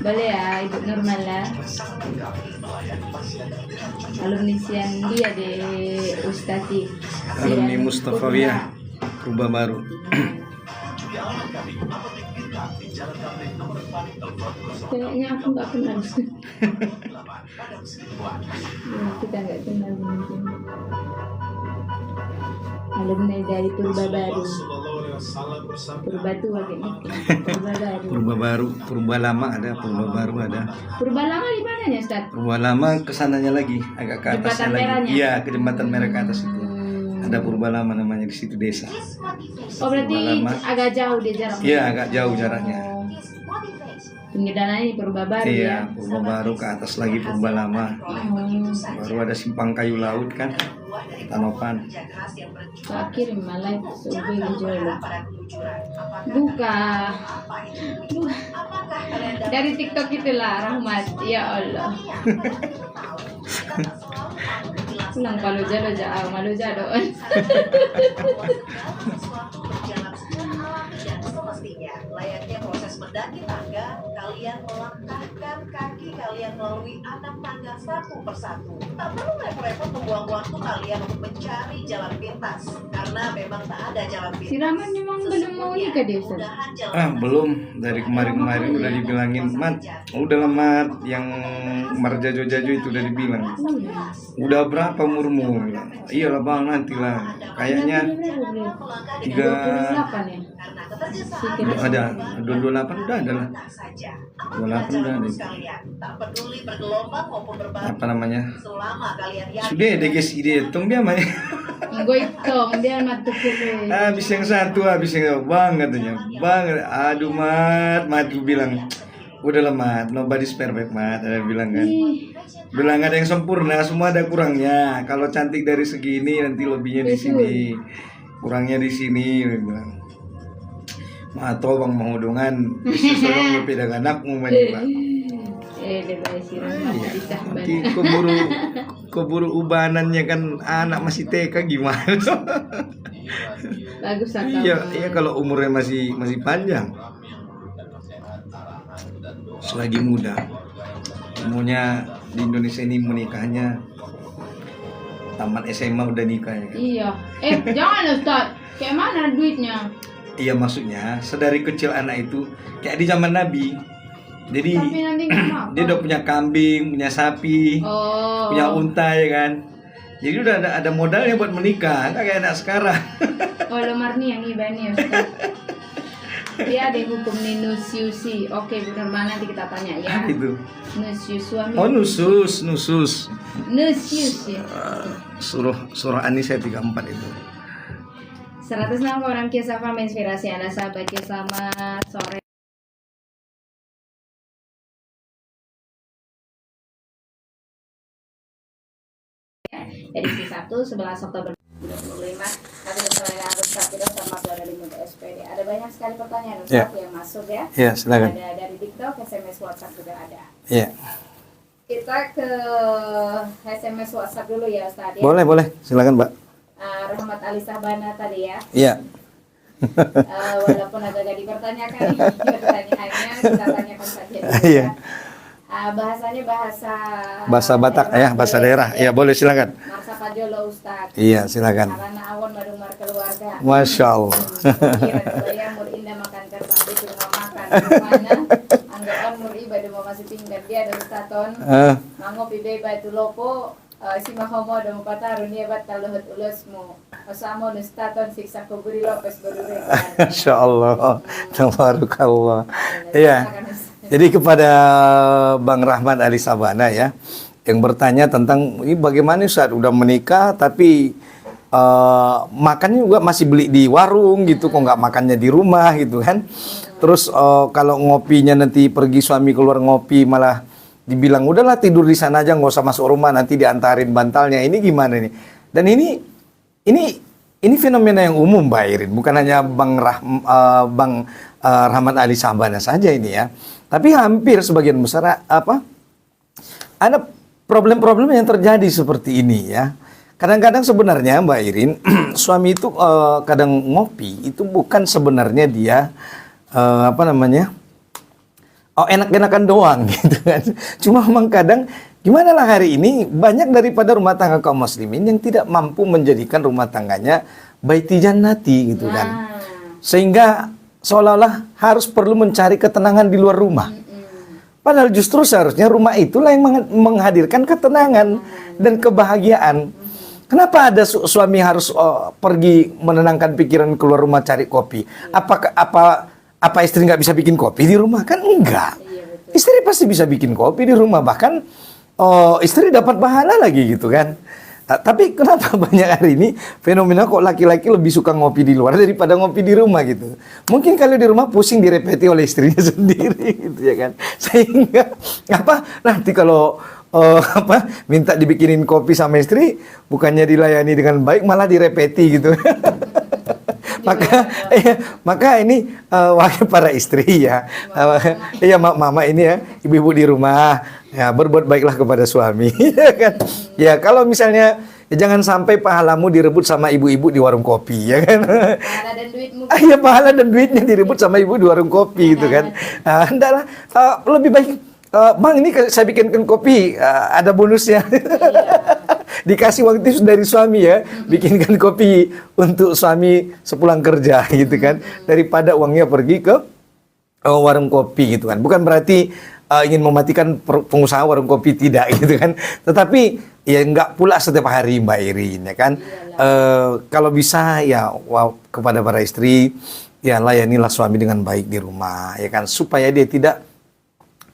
Boleh ya, Ibu Nurmala. Alumni siang dia di Ustati. Alumni Mustafawiyah Purba Baru. Kayaknya aku nggak kenal. Ya, kita nggak kenal mungkin. Alumni dari Purba Baru. Purba tuh bagaimana? Purba Baru. Purba Baru, Purba Lama ada, Purba Baru ada. Purba Lama di mananya, Ustaz? Purba Lama kesananya lagi, agak ke atasnya Jembatan lagi. merahnya? Iya, ke jembatan merah ke atas itu. Ada Purba Lama namanya di situ desa. Oh, berarti Purba Lama. agak jauh dia jaraknya? Iya, agak jauh jaraknya. Pinggir dananya di Purba Baru ya? Iya, Purba Baru ke atas lagi Purba Lama. Baru ada simpang kayu laut kan, Tanopan. Pak kirim malah seubah gejolak. Buka. Dari TikTok itulah Rahmat. Ya Allah. Pulang kalau jado jauh malu jado. Semestinya layaknya proses mendaki tangga, kalian melangkahkan kaki kalian melalui anak tangga satu persatu. Tak perlu repot-repot membuang waktu kalian untuk mencari jalan pintas, karena memang tak ada jalan pintas. Si Rahmat memang belum mau nikah dia, Ustaz? Belum, dari kemarin-kemarin udah dibilangin, Mat, udah lah Mat, yang marjajo-jajo itu udah dibilang. Udah berapa umurmu? Iyalah Bang, nantilah. Kayaknya 28 ya? ada 28 udah ada lah. 28 udah ada. Tak peduli bergelombang maupun berbalik. Apa namanya? Selama kalian yakin. Sudah deh guys, ide hitung dia mah. Gue hitung dia matu kiri. Habis yang satu, habis yang Bang katanya. Bang, aduh Mat gue bilang. Udah lah Mat, nobody's perfect Mat, ada bilang kan. Bilang ada yang sempurna, semua ada kurangnya. Kalau cantik dari segini nanti lebihnya di sini. Kurangnya di sini, dia bilang. Mato bang mahudungan, sesuatu beda anakmu manilah. Nanti keburu ubanannya kan anak masih TK gimana? Bagus akal. Iya kalau umurnya masih panjang. Selagi muda. Umurnya di Indonesia ini menikahnya tamat SMA udah nikah ya. Iya. Jangan Ustaz. Kayak mana duitnya? Iya maksudnya sedari kecil anak itu kayak di zaman Nabi. Jadi dia udah punya kambing, punya sapi, punya unta ya kan. Jadi udah ada modalnya buat menikah, nggak kayak anak sekarang. Kalau Marni yang ibani Ustaz. Dia ada hukum nusyusi. Oke, Bu Nurman nanti kita tanya ya. Itu. Nusyus suami. Oh nusus. Nusyus ya. Surah An-Nisa 34 itu. 106 orang kisah film inspirasi Anda sahabat selamat sore. Edisi Sabtu 11 Oktober 2025. Kami bersama Ustaz Firdaus sama dari Muda SPD. Ada banyak sekali pertanyaan Ustaz yang masuk ya. Iya, silakan. Ada dari TikTok, SMS, WhatsApp juga ada. Iya. Kita ke SMS WhatsApp dulu ya Ustaz ya. Boleh, silakan Mbak. Rahmat Ali Sabana tadi ya. Iya. Walaupun agak dipertanyakan pertanyaannya kita tanyakan saja dulu. Iya. Bahasanya bahasa Batak ya, bahasa daerah. Iya, boleh silakan. Marsa Pajolo Ustaz. Iya, silakan. Karena awon madumar keluarga. Masya Allah. Kira mur indah makan kerbau itu nggak makan. Mana? Anggapan mur ibadah mau masih tinggal dia ada Ustaton. Mango pibe batu lopo. Si mahomo dan mupataru nia bat taluhut ulusmu. Osamo nustaton siksa kuburi lopes berdure. Masya Allah. Tabarakallah. Iya. Jadi kepada Bang Rahmat Ali Sabana ya, yang bertanya tentang ini bagaimana Ustaz udah menikah tapi makannya juga masih beli di warung gitu, kok nggak makannya di rumah gitu kan? Terus kalau ngopinya nanti pergi suami keluar ngopi malah dibilang udahlah tidur di sana aja nggak usah masuk rumah nanti diantarin bantalnya. Ini gimana nih? Dan ini fenomena yang umum Mbak Irin, bukan hanya Bang Rahmat Ali Sabana saja ini ya. Tapi hampir sebagian besar ada problem-problem yang terjadi seperti ini ya. Kadang-kadang sebenarnya Mbak Irin, suami itu kadang ngopi itu bukan sebenarnya dia apa namanya, enak-enakan doang gitu kan. Cuma memang kadang gimana lah hari ini banyak daripada rumah tangga kaum muslimin yang tidak mampu menjadikan rumah tangganya baiti jannati gitu kan. Sehingga seolah-olah harus perlu mencari ketenangan di luar rumah. Padahal justru seharusnya rumah itulah yang menghadirkan ketenangan dan kebahagiaan. Kenapa ada suami harus pergi menenangkan pikiran keluar rumah cari kopi? Apa istri nggak bisa bikin kopi di rumah? Kan enggak. Istri pasti bisa bikin kopi di rumah. Bahkan istri dapat pahala lagi gitu kan. Tapi kenapa banyak hari ini fenomena kok laki-laki lebih suka ngopi di luar daripada ngopi di rumah gitu. Mungkin kalau di rumah pusing direpeti oleh istrinya sendiri gitu ya kan. Sehingga nanti kalau minta dibikinin kopi sama istri bukannya dilayani dengan baik malah direpeti gitu. maka ini wakil para istri ya, mama ini ya, ibu-ibu di rumah ya, berbuat baiklah kepada suami ya kan. Ya kalau misalnya jangan sampai pahalamu direbut sama ibu-ibu di warung kopi ya kan. Pahala dan duitmu. Iya, pahala dan duitnya direbut sama ibu di warung kopi gitu kan. Hendaklah lebih baik, Bang ini saya bikinkan kopi, ada bonusnya. Dikasih uang tips dari suami ya, bikinkan kopi untuk suami sepulang kerja gitu kan, daripada uangnya pergi ke warung kopi gitu kan. Bukan berarti ingin mematikan pengusaha warung kopi, tidak gitu kan. Tetapi ya nggak pula setiap hari Mbak Irin ya kan. Kalau bisa ya kepada para istri ya layanilah suami dengan baik di rumah ya kan, supaya dia tidak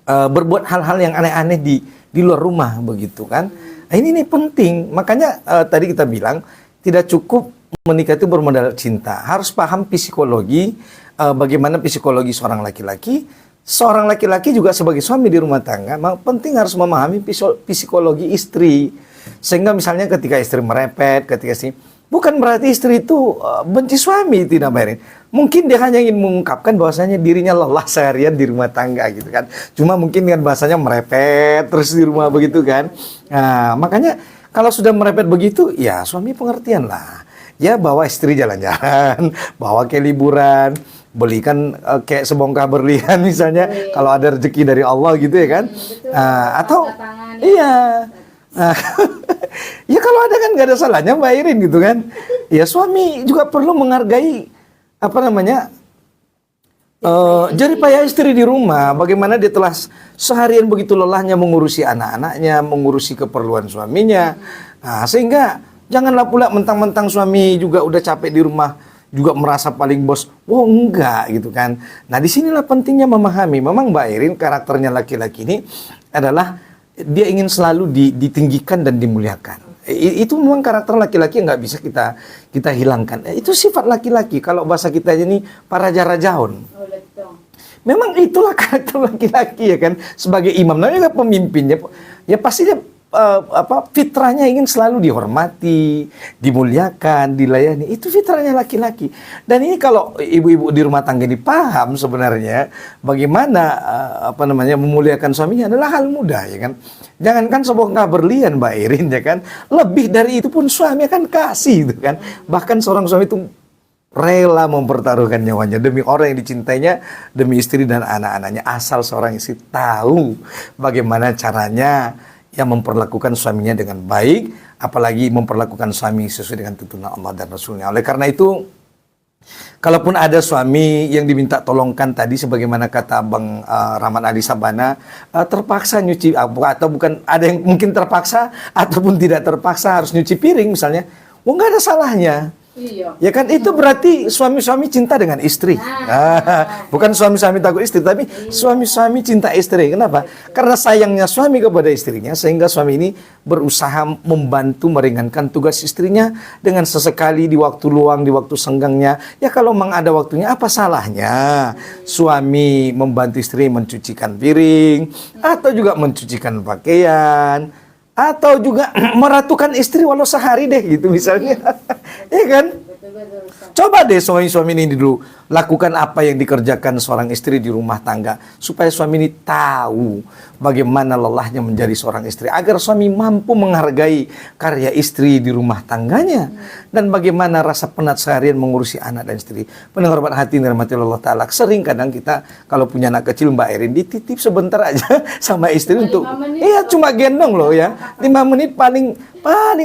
berbuat hal-hal yang aneh-aneh di luar rumah begitu kan. Nah, ini penting. Makanya tadi kita bilang tidak cukup menikah itu bermodal cinta. Harus paham psikologi, bagaimana psikologi seorang laki-laki. Seorang laki-laki juga sebagai suami di rumah tangga penting harus memahami psikologi istri. Sehingga misalnya ketika istri merepet, bukan berarti istri itu benci suami, tidak Mbak Irin. Mungkin dia hanya ingin mengungkapkan bahwasanya dirinya lelah seharian di rumah tangga gitu kan. Cuma mungkin dengan bahasanya merepet terus di rumah begitu kan. Nah, makanya kalau sudah merepet begitu, ya suami pengertian lah. Ya bawa istri jalan-jalan, bawa ke liburan, belikan kayak sebongkah berlian misalnya, kalau ada rezeki dari Allah gitu ya kan. Atau iya. Ya kalau ada kan nggak ada salahnya Mbak Irin gitu kan. Ya suami juga perlu menghargai jerih payah istri di rumah. Bagaimana dia telah seharian begitu lelahnya mengurusi anak-anaknya, mengurusi keperluan suaminya. Nah, sehingga janganlah pula mentang-mentang suami juga udah capek di rumah juga merasa paling bos. Oh enggak gitu kan. Nah disinilah pentingnya memahami. Memang Mbak Irin karakternya laki-laki ini adalah dia ingin selalu ditinggikan dan dimuliakan. Itu memang karakter laki-laki yang nggak bisa kita hilangkan. Itu sifat laki-laki. Kalau bahasa kita ini para rajaun. Memang itulah karakter laki-laki ya kan. Sebagai imam, namanya pemimpinnya, ya pasti dia fitrahnya ingin selalu dihormati, dimuliakan, dilayani. Itu fitrahnya laki-laki. Dan ini kalau ibu-ibu di rumah tangga ini paham sebenarnya bagaimana memuliakan suaminya adalah hal mudah ya kan. Jangankan sebongkah berlian Mbak Irin ya kan, lebih dari itu pun suami akan kasih gitu kan. Bahkan seorang suami itu rela mempertaruhkan nyawanya demi orang yang dicintainya, demi istri dan anak-anaknya, asal seorang istri tahu bagaimana caranya yang memperlakukan suaminya dengan baik, apalagi memperlakukan suami sesuai dengan tuntunan Allah dan Rasulnya. Oleh karena itu, kalaupun ada suami yang diminta tolongkan tadi, sebagaimana kata Bang Rahman Ali Sabana, terpaksa nyuci, atau bukan, ada yang mungkin terpaksa ataupun tidak terpaksa harus nyuci piring misalnya, nggak ada salahnya. Iya. Ya kan, itu berarti suami-suami cinta dengan istri. Bukan suami-suami takut istri, tapi suami-suami cinta istri. Kenapa? Karena sayangnya suami kepada istrinya, sehingga suami ini berusaha membantu meringankan tugas istrinya dengan sesekali di waktu luang, di waktu senggangnya. Ya kalau memang ada waktunya, apa salahnya suami membantu istri mencucikan piring, atau juga mencucikan pakaian, atau juga meratukan istri walau sehari deh gitu misalnya. Ya kan? Betul, Ustaz. Coba deh suami-suami ini dulu lakukan apa yang dikerjakan seorang istri di rumah tangga supaya suami ini tahu bagaimana lelahnya menjadi seorang istri agar suami mampu menghargai karya istri di rumah tangganya dan bagaimana rasa penat seharian mengurusi anak dan istri. Pendengar hormat hati dirahmati Allah Ta'ala, sering kadang kita kalau punya anak kecil Mbak Erin dititip sebentar aja sama istri untuk 5 menit. iya cuma gendong loh ya 5 menit paling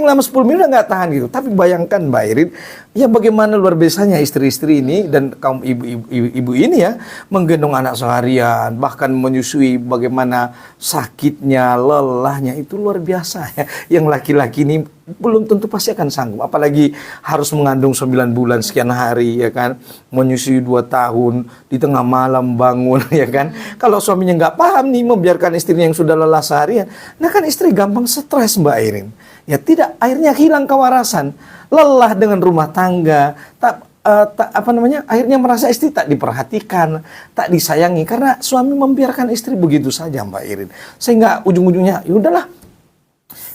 lama 10 menit udah nggak tahan gitu. Tapi bayangkan Mbak Irin, ya bagaimana luar biasanya istri-istri ini dan kaum ibu ini ya menggendong anak seharian, bahkan menyusui, bagaimana sakitnya, lelahnya itu luar biasa ya. Yang laki-laki ini belum tentu pasti akan sanggup, apalagi harus mengandung 9 bulan sekian hari ya kan, menyusui 2 tahun, di tengah malam bangun ya kan. Kalau suaminya nggak paham nih membiarkan istrinya yang sudah lelah seharian, nah kan istri gampang stres Mbak Irin. Ya tidak, akhirnya hilang kewarasan, lelah dengan rumah tangga, akhirnya merasa istri tak diperhatikan, tak disayangi karena suami membiarkan istri begitu saja Mbak Irin. Sehingga ujung-ujungnya ya udahlah.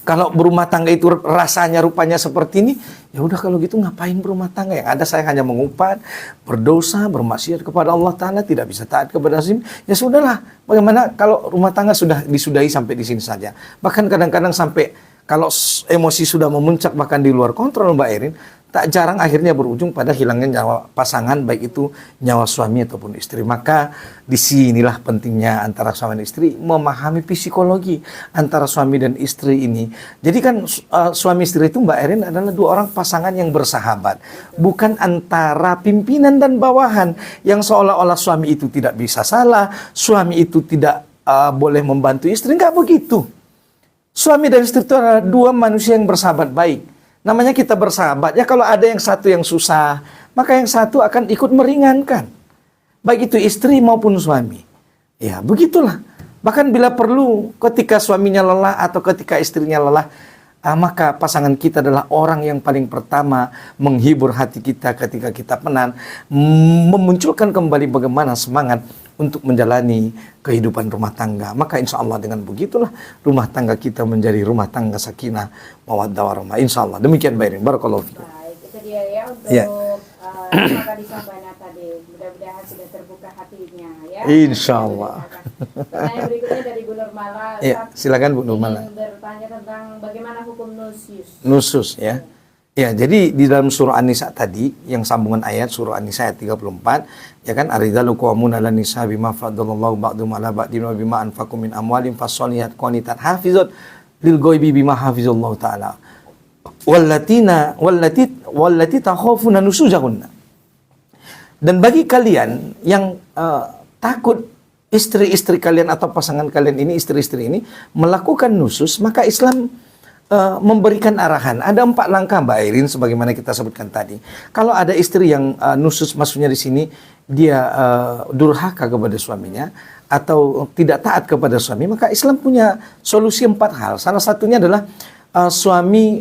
Kalau berumah tangga itu rasanya rupanya seperti ini, ya udah kalau gitu ngapain berumah tangga? Yang ada saya hanya mengupat, berdosa, bermaksiat kepada Allah Ta'ala, tidak bisa taat kepada Rasul. Ya sudahlah, bagaimana kalau rumah tangga sudah disudahi sampai di sini saja. Bahkan kadang-kadang sampai kalau emosi sudah memuncak bahkan di luar kontrol Mbak Erin, tak jarang akhirnya berujung pada hilangnya nyawa pasangan, baik itu nyawa suami ataupun istri. Maka disinilah pentingnya antara suami dan istri memahami psikologi antara suami dan istri ini. Jadi kan suami istri itu Mbak Erin adalah 2 orang pasangan yang bersahabat, bukan antara pimpinan dan bawahan yang seolah-olah suami itu tidak bisa salah, suami itu tidak boleh membantu istri. Nggak begitu. Suami dan istri itu adalah 2 manusia yang bersahabat baik. Namanya kita bersahabat. Ya kalau ada yang satu yang susah, maka yang satu akan ikut meringankan. Baik itu istri maupun suami. Ya begitulah. Bahkan bila perlu ketika suaminya lelah atau ketika istrinya lelah, maka pasangan kita adalah orang yang paling pertama menghibur hati kita ketika kita penat, memunculkan kembali bagaimana semangat untuk menjalani kehidupan rumah tangga. Maka insya Allah dengan begitulah rumah tangga kita menjadi rumah tangga sakinah, mawaddah warahmah. Insya Allah. Demikian Mbak Irin. Barakallahu fikum. Baik, itu dia ya untuk Ya. apa disampaikan tadi. Mudah-mudahan sudah terbuka hatinya ya. Insya Allah. Pertanyaan berikutnya dari Bu Nurmala. Ya, silakan Bu Nurmala. Ingin bertanya tentang bagaimana hukum nusyus. Nusus ya. Ya, jadi di dalam surah An-Nisa tadi yang sambungan ayat surah An-Nisa ayat 34 ya kan, arijalu qawwamun 'alan nisa bima faddalallahu ba'dhum 'ala ba'din wa bima anfaqu min amwalihim fasolihat qanitat hafizat lil ghaibi bima hafizallahu ta'ala wallati takhafuna nusuzahunna. Dan bagi kalian yang takut istri-istri kalian atau pasangan kalian ini, istri-istri ini melakukan nusus, maka Islam memberikan arahan. Ada 4 langkah Mbak Irin sebagaimana kita sebutkan tadi. Kalau ada istri yang nusus, maksudnya di sini dia durhaka kepada suaminya atau tidak taat kepada suami, maka Islam punya solusi 4 hal. Salah satunya adalah suami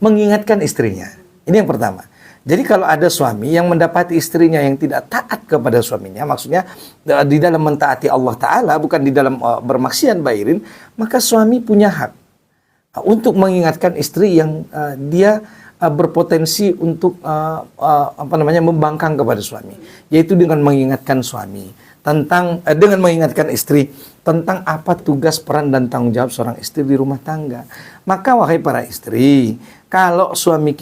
mengingatkan istrinya. Ini yang pertama. Jadi kalau ada suami yang mendapati istrinya yang tidak taat kepada suaminya, maksudnya di dalam mentaati Allah Ta'ala, bukan di dalam bermaksiat Mbak Irin, maka suami punya hak untuk mengingatkan istri yang dia berpotensi untuk membangkang kepada suami, yaitu dengan mengingatkan suami tentang dengan mengingatkan istri tentang apa tugas, peran dan tanggung jawab seorang istri di rumah tangga. Maka wahai para istri, kalau suami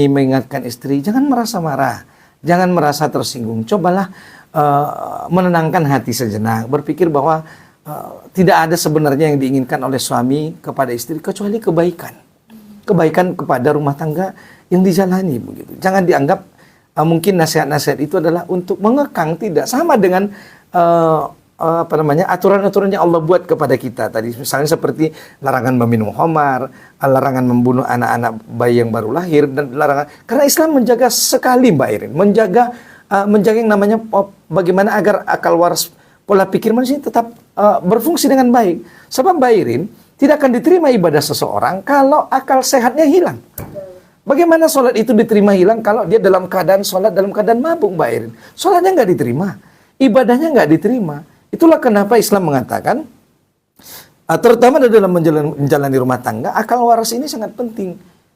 mengingatkan istri, jangan merasa marah, jangan merasa tersinggung. Cobalah menenangkan hati sejenak, berpikir bahwa tidak ada sebenarnya yang diinginkan oleh suami kepada istri kecuali kebaikan. Kebaikan kepada rumah tangga yang dijalani begitu. Jangan dianggap mungkin nasihat-nasihat itu adalah untuk mengekang, tidak. Sama dengan aturan-aturan yang Allah buat kepada kita tadi, misalnya seperti larangan meminum khamar, larangan membunuh anak-anak bayi yang baru lahir, dan larangan, karena Islam menjaga sekali Mbak Irin, menjaga yang namanya bagaimana agar akal waras, pola pikir manusia tetap berfungsi dengan baik. Sebab Mbak Irin, tidak akan diterima ibadah seseorang kalau akal sehatnya hilang. Bagaimana sholat itu diterima hilang kalau dia dalam keadaan sholat dalam keadaan mabuk Mbak Irin? Sholatnya nggak diterima, ibadahnya nggak diterima. Itulah kenapa Islam mengatakan, terutama dalam menjalani rumah tangga, akal waras ini sangat penting.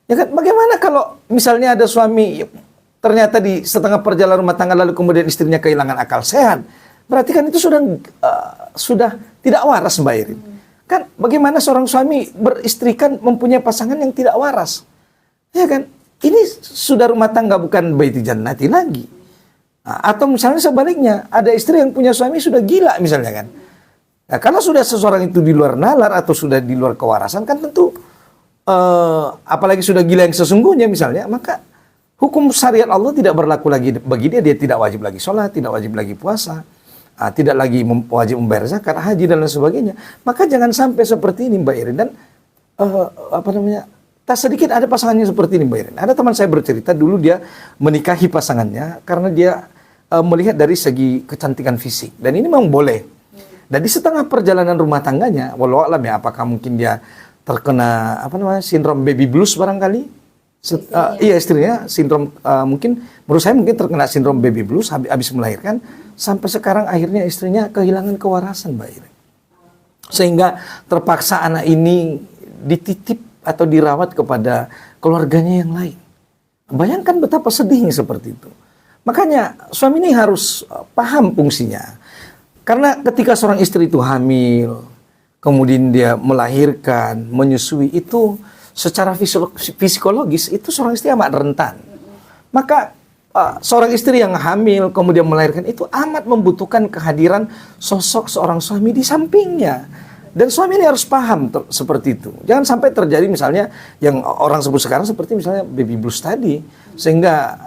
Ya kan, bagaimana kalau misalnya ada suami ternyata di setengah perjalanan rumah tangga lalu kemudian istrinya kehilangan akal sehat, berarti kan itu sudah tidak waras, Mbak Irin. Kan bagaimana seorang suami beristrikan mempunyai pasangan yang tidak waras? Ya kan? Ini sudah rumah tangga bukan baiti jannati lagi. Atau misalnya sebaliknya, ada istri yang punya suami sudah gila misalnya kan. Nah, kalau sudah seseorang itu di luar nalar atau sudah di luar kewarasan kan tentu apalagi sudah gila yang sesungguhnya misalnya, maka hukum syariat Allah tidak berlaku lagi bagi dia. Dia tidak wajib lagi sholat, tidak wajib lagi puasa, tidak lagi wajib membayar zakat, haji dan lain sebagainya. Maka jangan sampai seperti ini, Mbak Irin. Dan tak sedikit ada pasangannya seperti ini, Mbak Irin. Ada teman saya bercerita dulu dia menikahi pasangannya karena dia melihat dari segi kecantikan fisik, dan ini memang boleh. Dan di setengah perjalanan rumah tangganya, walau alam ya, apakah mungkin dia terkena sindrom baby blues barangkali? Iya, istrinya sindrom mungkin menurut saya mungkin terkena sindrom baby blues habis melahirkan, sampai sekarang akhirnya istrinya kehilangan kewarasan, Mbak Irin. Sehingga terpaksa anak ini dititip atau dirawat kepada keluarganya yang lain. Bayangkan betapa sedihnya seperti itu. Makanya suami ini harus paham fungsinya. Karena ketika seorang istri itu hamil, kemudian dia melahirkan, menyusui, itu secara psikologis itu seorang istri amat rentan. Maka seorang istri yang hamil kemudian melahirkan itu amat membutuhkan kehadiran sosok seorang suami di sampingnya. Dan suami ini harus paham seperti itu. Jangan sampai terjadi misalnya yang orang sebut sekarang seperti misalnya baby blues tadi, sehingga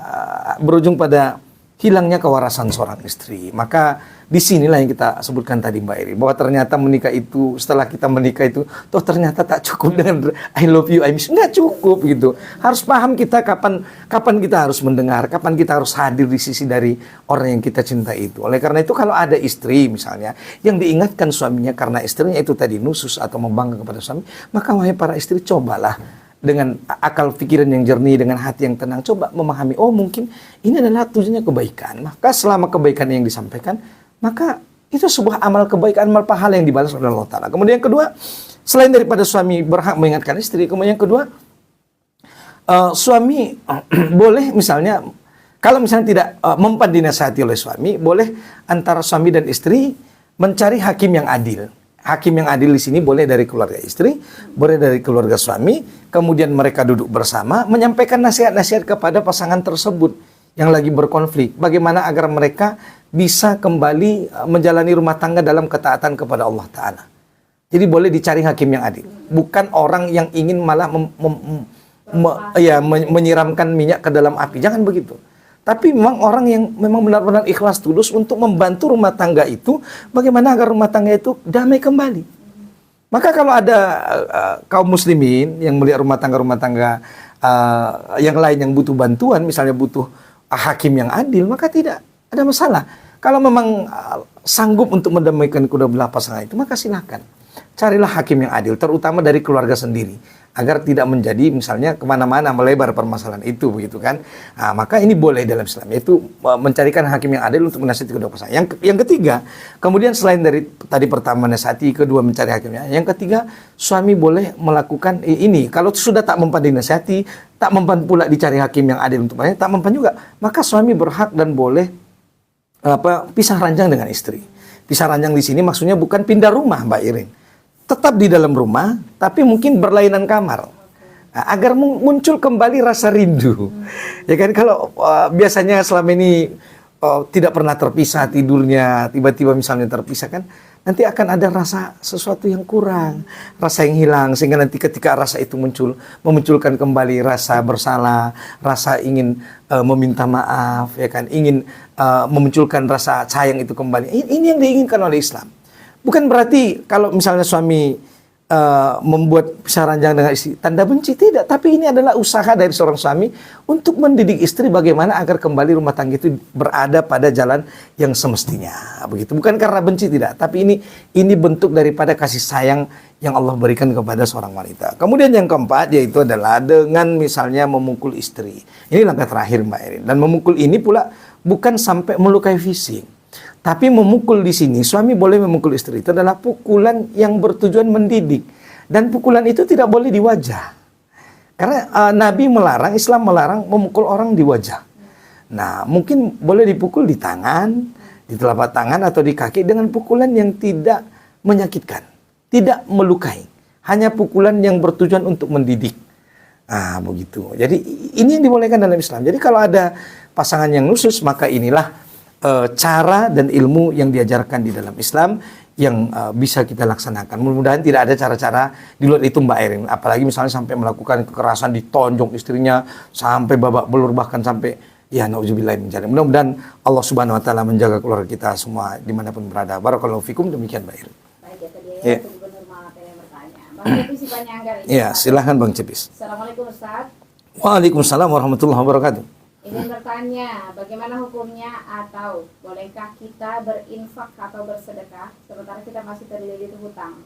berujung pada hilangnya kewarasan seorang istri. Maka disinilah yang kita sebutkan tadi, Mbak Irin, bahwa ternyata menikah itu, setelah kita menikah itu, toh ternyata tak cukup dengan I love you, I miss you. Nggak cukup gitu. Harus paham kita kapan kita harus mendengar, kapan kita harus hadir di sisi dari orang yang kita cintai itu. Oleh karena itu kalau ada istri misalnya yang diingatkan suaminya karena istrinya itu tadi nusus atau membangga kepada suami, maka wahai para istri, cobalah dengan akal pikiran yang jernih, dengan hati yang tenang, coba memahami, oh mungkin ini adalah tujuannya kebaikan. Maka selama kebaikan yang disampaikan, maka itu sebuah amal kebaikan, amal pahala yang dibalas oleh Allah Ta'ala. Kemudian yang kedua, selain daripada suami berhak mengingatkan istri, kemudian yang kedua, suami boleh misalnya, kalau misalnya tidak mempan dinasihati oleh suami, boleh antara suami dan istri mencari hakim yang adil. Hakim yang adil di sini boleh dari keluarga istri, boleh dari keluarga suami, kemudian mereka duduk bersama, menyampaikan nasihat-nasihat kepada pasangan tersebut yang lagi berkonflik. Bagaimana agar mereka bisa kembali menjalani rumah tangga dalam ketaatan kepada Allah Ta'ala. Jadi boleh dicari hakim yang adil. Bukan orang yang ingin malah menyiramkan minyak ke dalam api. Jangan begitu. Tapi memang orang yang memang benar-benar ikhlas tulus untuk membantu rumah tangga itu, bagaimana agar rumah tangga itu damai kembali. Maka kalau ada kaum muslimin yang melihat rumah tangga yang lain yang butuh bantuan, misalnya butuh hakim yang adil, maka tidak ada masalah. Kalau memang sanggup untuk mendamaikan kedua belah pasangan itu, maka silakan. Carilah hakim yang adil, terutama dari keluarga sendiri, agar tidak menjadi misalnya kemana-mana melebar permasalahan itu, begitu kan? Nah, maka ini boleh dalam Islam, yaitu mencarikan hakim yang adil untuk menasihati kedua pasangan. Yang ketiga, kemudian selain dari tadi pertama menasihati, kedua mencari hakimnya, yang ketiga suami boleh melakukan ini. Kalau sudah tak mempan dinasihati, tak mempan pula dicari hakim yang adil untuk tak mempan juga, maka suami berhak dan boleh pisah ranjang dengan istri. Pisah ranjang di sini maksudnya bukan pindah rumah, Mbak Irin. Tetap di dalam rumah, tapi mungkin berlainan kamar. Nah, agar muncul kembali rasa rindu. Ya kan, kalau biasanya selama ini tidak pernah terpisah tidurnya, tiba-tiba misalnya terpisah kan, nanti akan ada rasa sesuatu yang kurang, rasa yang hilang, sehingga nanti ketika rasa itu memunculkan kembali rasa bersalah, rasa ingin meminta maaf, ya kan, ingin memunculkan rasa sayang itu kembali. Ini yang diinginkan oleh Islam. Bukan berarti kalau misalnya suami membuat pisah ranjang dengan istri tanda benci, tidak. Tapi ini adalah usaha dari seorang suami untuk mendidik istri bagaimana agar kembali rumah tangga itu berada pada jalan yang semestinya. Begitu. Bukan karena benci, tidak. Tapi ini bentuk daripada kasih sayang yang Allah berikan kepada seorang wanita. Kemudian yang keempat yaitu adalah dengan misalnya memukul istri. Ini langkah terakhir, Mbak Erin. Dan memukul ini pula bukan sampai melukai fisik. Tapi memukul di sini, suami boleh memukul istri, itu adalah pukulan yang bertujuan mendidik. Dan pukulan itu tidak boleh di wajah. Karena Nabi melarang, Islam melarang memukul orang di wajah. Nah, mungkin boleh dipukul di tangan, di telapak tangan atau di kaki dengan pukulan yang tidak menyakitkan, tidak melukai. Hanya pukulan yang bertujuan untuk mendidik. Nah, begitu. Jadi ini yang dibolehkan dalam Islam. Jadi kalau ada pasangan yang khusus, maka inilah cara dan ilmu yang diajarkan di dalam Islam yang bisa kita laksanakan. Mudah-mudahan tidak ada cara-cara di luar itu, Mbak Erin. Apalagi misalnya sampai melakukan kekerasan, ditonjok istrinya sampai babak belur, bahkan sampai ya nauzubillah min dzalik. Mudah-mudahan Allah Subhanahu wa taala menjaga keluarga kita semua dimanapun berada. Barakallahu fikum, demikian Mbak Erin. Baik, ya tadi Ya. Gubernur Malatya yang bertanya. Bang Cepis si Panyanggar ini. Ya, silahkan Bang Cepis. Assalamualaikum Ustaz. Waalaikumsalam warahmatullahi wabarakatuh. Ingin bertanya, bagaimana hukumnya atau bolehkah kita berinfak atau bersedekah sementara kita masih terlilit hutang?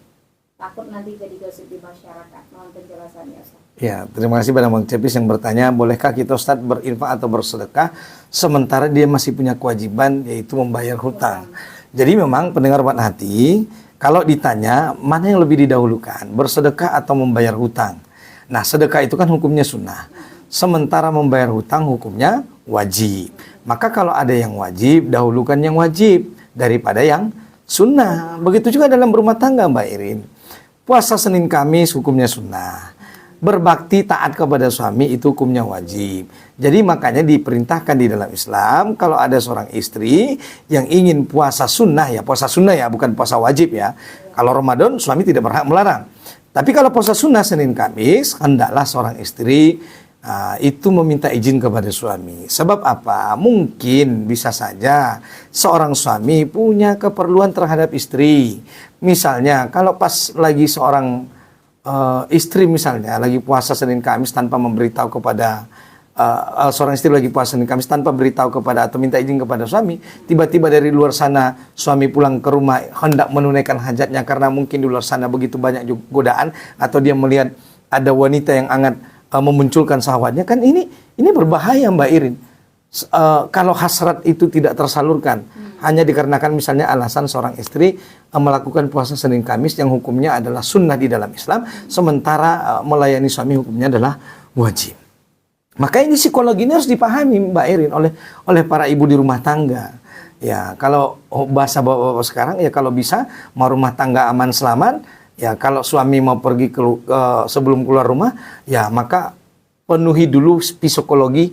Takut nanti jadi gosip di masyarakat. Mohon penjelasannya, Ustaz. Ya, terima kasih pada Bang Cepis yang bertanya, bolehkah kita Ustaz berinfak atau bersedekah sementara dia masih punya kewajiban yaitu membayar hutang. Jadi memang pendengar Buat Hati, kalau ditanya mana yang lebih didahulukan, bersedekah atau membayar hutang. Nah, sedekah itu kan hukumnya sunnah. Sementara membayar hutang hukumnya wajib. Maka kalau ada yang wajib, dahulukan yang wajib daripada yang sunnah. Begitu juga dalam berumah tangga, Mbak Irin. Puasa Senin Kamis hukumnya sunnah. Berbakti taat kepada suami itu hukumnya wajib. Jadi makanya diperintahkan di dalam Islam kalau ada seorang istri yang ingin puasa sunnah, ya puasa sunnah ya, bukan puasa wajib ya. Kalau Ramadan suami tidak berhak melarang. Tapi kalau puasa sunnah Senin Kamis, hendaklah seorang istri itu meminta izin kepada suami. Sebab apa? Mungkin bisa saja seorang suami punya keperluan terhadap istri. Misalnya kalau pas lagi seorang istri misalnya lagi puasa Senin Kamis tanpa memberitahu kepada seorang istri lagi puasa Senin Kamis tanpa beritahu kepada atau minta izin kepada suami, tiba-tiba dari luar sana suami pulang ke rumah hendak menunaikan hajatnya karena mungkin di luar sana begitu banyak godaan atau dia melihat ada wanita yang hangat memunculkan syahwatnya, kan ini berbahaya Mbak Irin. Kalau hasrat itu tidak tersalurkan hanya dikarenakan misalnya alasan seorang istri melakukan puasa Senin Kamis yang hukumnya adalah sunnah di dalam Islam, sementara melayani suami hukumnya adalah wajib. Maka ini psikologi ini harus dipahami Mbak Irin oleh para ibu di rumah tangga. Ya, kalau bahasa bapak-bapak sekarang ya kalau bisa mau rumah tangga aman selamat. Ya, kalau suami mau pergi sebelum keluar rumah, ya maka penuhi dulu psikologi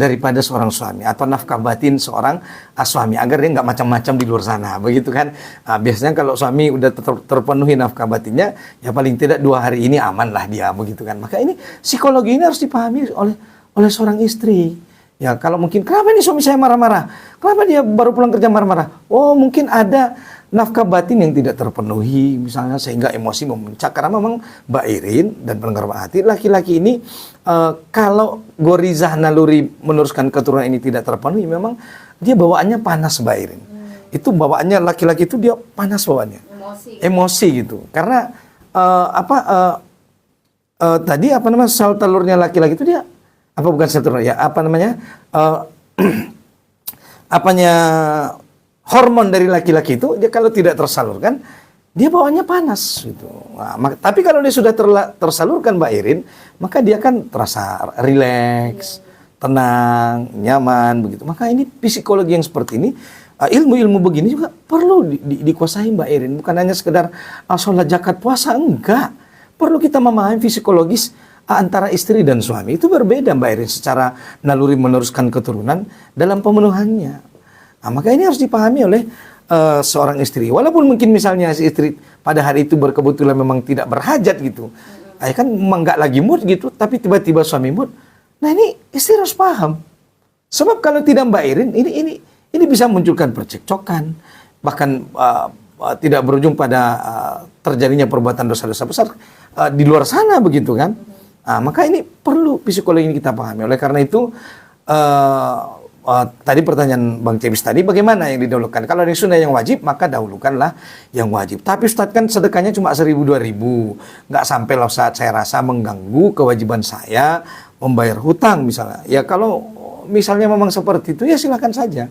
daripada seorang suami atau nafkah batin seorang suami agar dia nggak macam-macam di luar sana, begitu kan? Biasanya kalau suami udah terpenuhi nafkah batinnya, ya paling tidak 2 hari ini aman lah dia, begitu kan? Maka ini psikologi ini harus dipahami oleh seorang istri. Ya, kalau mungkin kenapa nih suami saya marah-marah? Kenapa dia baru pulang kerja marah-marah? Oh, mungkin ada nafkah batin yang tidak terpenuhi misalnya sehingga emosi memuncak. Karena memang Mbak Irin dan pendengar Buat Hati, laki-laki ini kalau gorizah naluri meneruskan keturunan ini tidak terpenuhi, memang dia bawaannya panas Mbak Irin. Itu bawaannya laki-laki itu dia panas bawaannya. Emosi gitu. Karena tadi apa namanya sel telurnya laki-laki itu dia apa bukan sel telur ya, apa namanya hormon dari laki-laki itu dia kalau tidak tersalurkan dia bawaannya panas gitu. Nah, tapi kalau dia sudah tersalurkan Mbak Irin, maka dia kan terasa rileks, tenang, nyaman begitu. Maka ini psikologi yang seperti ini, ilmu-ilmu begini juga perlu dikuasai Mbak Irin. Bukan hanya sekedar sholat, zakat, puasa, enggak. Perlu kita memahami psikologis antara istri dan suami. Itu berbeda Mbak Irin secara naluri meneruskan keturunan dalam pemenuhannya. Nah, maka ini harus dipahami oleh seorang istri. Walaupun mungkin misalnya si istri pada hari itu berkebetulan memang tidak berhajat gitu. Kan memang nggak lagi mood gitu, tapi tiba-tiba suami mood. Nah, ini istri harus paham. Sebab kalau tidak Mbak Irin, ini bisa munculkan percekcokan, bahkan tidak berujung pada terjadinya perbuatan dosa-dosa besar di luar sana begitu kan. Maka ini perlu psikologi ini kita pahami. Oleh karena itu tadi pertanyaan Bang Cepis tadi, bagaimana yang didahulukan? Kalau yang sunnah yang wajib, maka dahulukanlah yang wajib. Tapi Ustaz kan sedekahnya cuma 1.000-2.000. Nggak sampai lah Ustaz, saya rasa mengganggu kewajiban saya membayar hutang misalnya. Ya kalau misalnya memang seperti itu, ya silakan saja.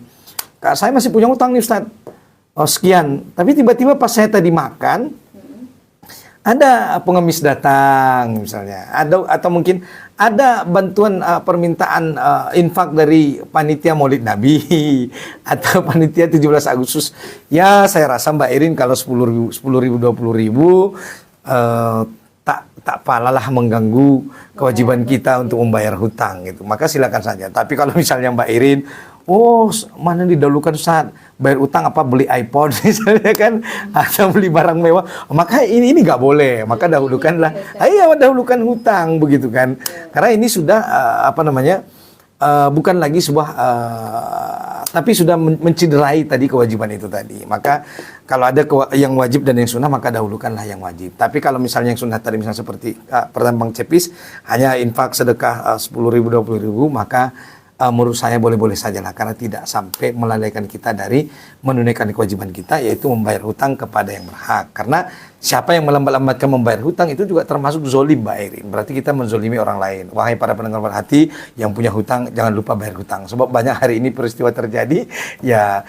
Saya masih punya hutang nih Ustaz, sekian. Tapi tiba-tiba pas saya tadi makan, Ada pengemis datang misalnya, ada atau mungkin ada bantuan permintaan infak dari panitia Maulid Nabi atau panitia 17 Agustus. Ya saya rasa Mbak Irin kalau 10.000, 20.000 tak palalah mengganggu kewajiban kita untuk membayar hutang gitu. Maka silakan saja. Tapi kalau misalnya Mbak Irin, oh mana didahulukan saat bayar utang apa beli iPhone misalnya kan, atau beli barang mewah, maka ini nggak boleh. Maka dahulukanlah, ayo dahulukan hutang begitu kan. Karena ini sudah bukan lagi sebuah tapi sudah menciderai tadi kewajiban itu tadi. Maka kalau ada yang wajib dan yang sunnah, maka dahulukanlah yang wajib. Tapi kalau misalnya yang sunnah tadi misalnya seperti pertanyaan Bang Cepis, hanya infak sedekah 10.000, 20.000, maka menurut saya boleh-boleh sajalah, karena tidak sampai melalaikan kita dari menunaikan kewajiban kita, yaitu membayar hutang kepada yang berhak. Karena siapa yang melambat-lambatkan membayar hutang itu juga termasuk zolim, Mbak Irin. Berarti kita menzolimi orang lain. Wahai para pendengar hati yang punya hutang, jangan lupa bayar hutang. Sebab banyak hari ini peristiwa terjadi, ya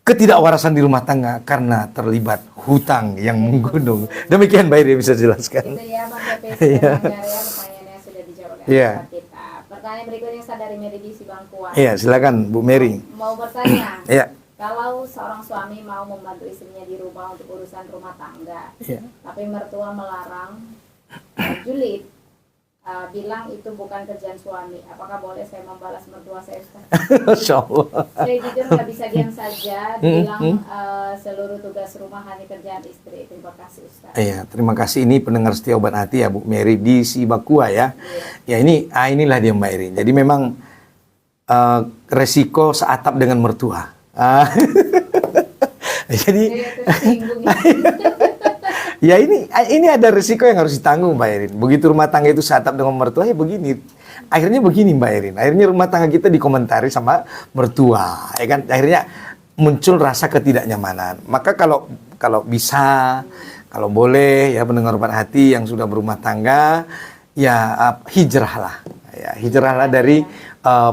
ketidakwarasan di rumah tangga karena terlibat hutang yang menggunung. Demikian Mbak Irin bisa jelaskan. Itu ya Bang Cepis, pertanyaannya sudah dijawab oleh Iya. kita. Pertanyaan berikutnya Ustaz dari Mary di Sibangkuan. Iya, silakan Bu Mary. Mau bertanya, Iya. kalau seorang suami mau membantu istrinya di rumah untuk urusan rumah tangga, Iya. tapi mertua melarang, julid, bilang itu bukan kerjaan suami, apakah boleh saya membalas mertua saya, Ustaz? Masya Allah. Saya jujur nggak bisa diam saja, bilang seluruh tugas rumah hanya kerjaan istri. Terima kasih, Ustaz. Iya, terima kasih. Ini pendengar setia obat hati ya Bu Mary di Sibakua ya. Ya inilah dia Mbak Irin. Jadi memang resiko seatap dengan mertua. Jadi Tersinggung. ya ini ada resiko yang harus ditanggung Mbak Irin. Begitu rumah tangga itu seatap dengan mertua, ya begini. Akhirnya begini Mbak Irin. Akhirnya rumah tangga kita dikomentari sama mertua, ya kan? Akhirnya muncul rasa ketidaknyamanan. Maka kalau bisa, kalau boleh ya pendengar obat hati yang sudah berumah tangga, ya hijrahlah. Ya, hijrahlah dari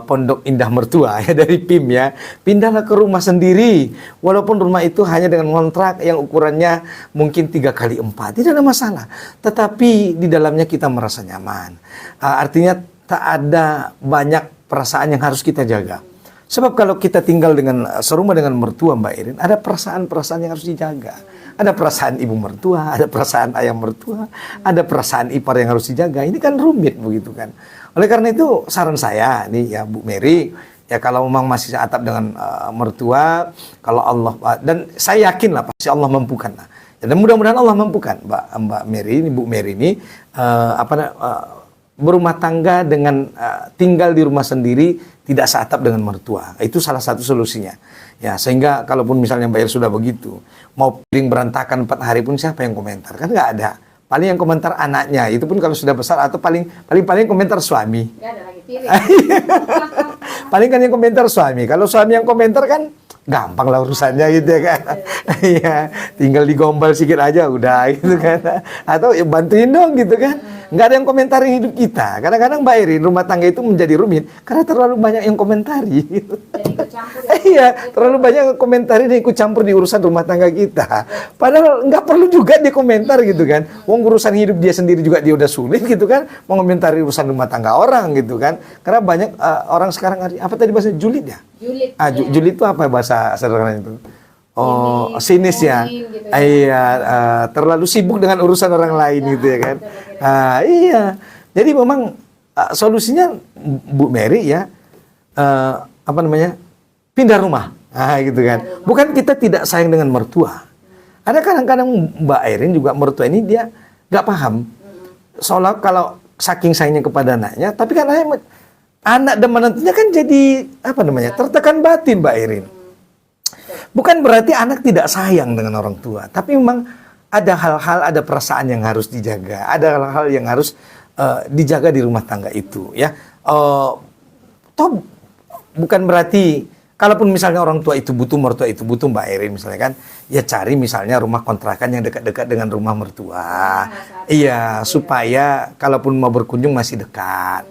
Pondok Indah Mertua ya, dari PIM ya. Pindahlah ke rumah sendiri. Walaupun rumah itu hanya dengan kontrak yang ukurannya mungkin 3x4, tidak ada masalah. Tetapi di dalamnya kita merasa nyaman. Artinya tak ada banyak perasaan yang harus kita jaga. Sebab kalau kita tinggal dengan serumah dengan mertua Mbak Irin, ada perasaan-perasaan yang harus dijaga. Ada perasaan ibu mertua, ada perasaan ayah mertua, ada perasaan ipar yang harus dijaga. Ini kan rumit begitu kan. Oleh karena itu saran saya nih ya Bu Mary, ya kalau memang masih atap dengan mertua, kalau Allah, dan saya yakin lah pasti Allah mampukan lah. Dan mudah-mudahan Allah mampukan Mbak Mary ini, Bu Mary ini berumah tangga dengan tinggal di rumah sendiri, tidak seatap dengan mertua. Itu salah satu solusinya. Ya, sehingga kalaupun misalnya Mbak Ir sudah begitu, mau piring berantakan 4 hari pun siapa yang komentar? Kan nggak ada. Paling yang komentar anaknya, itu pun kalau sudah besar, atau paling komentar suami. Nggak ada lagi piring. Paling kan yang komentar suami. Kalau suami yang komentar kan gampang lah urusannya gitu ya kan. Iya, tinggal digombal sedikit aja udah gitu kan. Atau ya bantuin dong gitu kan. Nggak ada yang komentari hidup kita. Kadang-kadang Mbak Irin, rumah tangga itu menjadi rumit karena terlalu banyak yang komentari. Jadi ikut campur ya. Iya, terlalu banyak yang komentari dan ikut campur di urusan rumah tangga kita. Padahal nggak perlu juga dia komentar gitu kan. Wong urusan hidup dia sendiri juga dia udah sulit gitu kan. Mau komentari urusan rumah tangga orang gitu kan. Karena banyak orang sekarang, apa tadi bahasa julid ya? Julid. Julid itu apa bahasa sederhana itu? Oh, Ini, sinis ya. ngomongin gitu ya. Iya, terlalu sibuk dengan urusan orang lain gitu ya kan. betul, Iya. Jadi memang solusinya Bu Mary ya pindah rumah. Gitu kan. Bukan kita tidak sayang dengan mertua. Ada kadang-kadang Mbak Irin juga mertua ini dia nggak paham. Soalnya kalau saking sayangnya kepada anaknya, tapi kan anak dan menantunya kan jadi tertekan batin Mbak Irin. Bukan berarti anak tidak sayang dengan orang tua, tapi memang ada hal-hal, ada perasaan yang harus dijaga, ada hal-hal yang harus dijaga di rumah tangga itu, ya. Toh bukan berarti, kalaupun misalnya orang tua itu butuh, mertua itu butuh Mbak Irin misalnya kan, ya cari misalnya rumah kontrakan yang dekat-dekat dengan rumah mertua, iya, supaya kalaupun mau berkunjung masih dekat.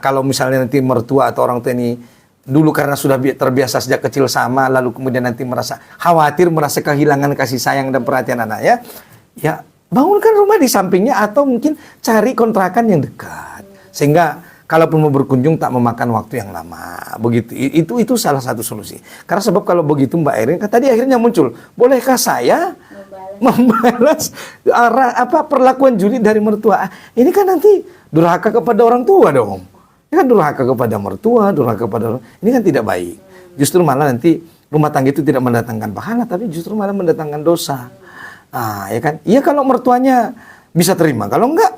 Kalau misalnya nanti mertua atau orang tua ini dulu karena sudah terbiasa sejak kecil sama, lalu kemudian nanti merasa khawatir, merasa kehilangan kasih sayang dan perhatian anaknya, ya bangunkan rumah di sampingnya atau mungkin cari kontrakan yang dekat. Sehingga kalaupun mau berkunjung tak memakan waktu yang lama. Begitu. Itu salah satu solusi. Karena sebab kalau begitu Mbak Erin, kan tadi akhirnya muncul, bolehkah saya membalas perlakuan julid dari mertua? Ini kan nanti durhaka kepada orang tua dong. Ini kan durhaka kepada mertua, durhaka kepada orang. Ini kan tidak baik. Justru malah nanti rumah tangga itu tidak mendatangkan pahala, tapi justru malah mendatangkan dosa. Ya kan? Iya kalau mertuanya bisa terima, kalau enggak,